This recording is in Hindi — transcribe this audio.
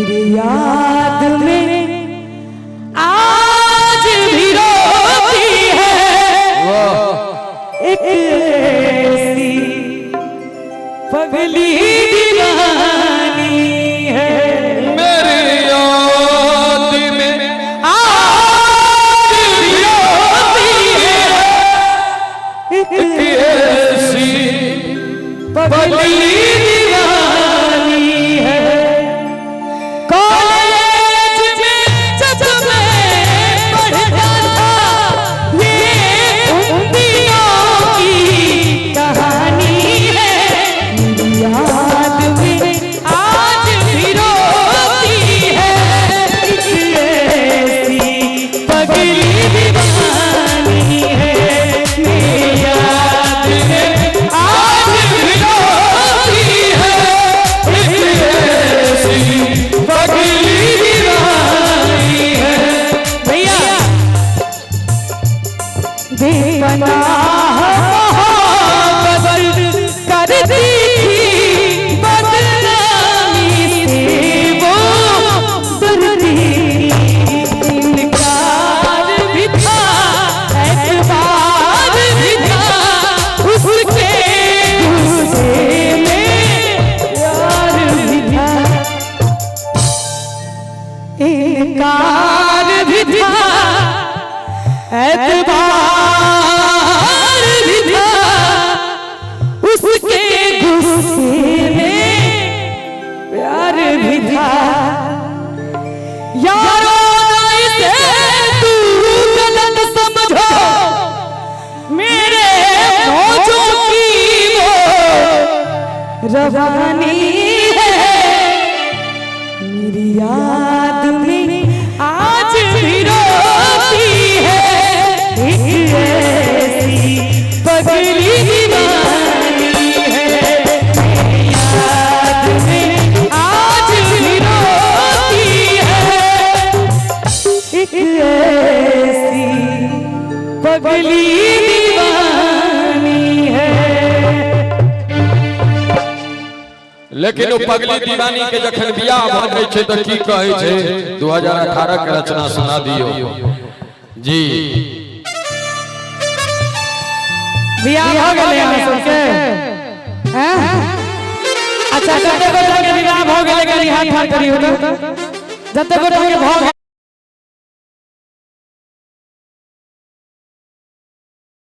मेरी याद में आज भी रोती है एक ऐसी पगली दीवानी है। मेरी याद में आज भी रोती है एक ऐसी पगली इनकार भी था एतबार भी था उसके गुस्से में प्यार भी था। यारो इसे तू गलत समझो मेरे मौजों की वो रवानी है। मेरी याद में आज भी रोती है एक ऐसी पगली दीवानी है। मेरी याद में आज भी रोती है एक ऐसी पगली दीवानी है। लेकिन वो पगली दीवानी के जखन बियाह भ गई छे त की कहै छे 2018 के रचना सुना दियो जी। बियाह भ गेलै अहाँ सबके हैं? अच्छा जते गोटे के बियाह भ गेलै कनी हाथ ठाड़ करियो त जते गोटे के भ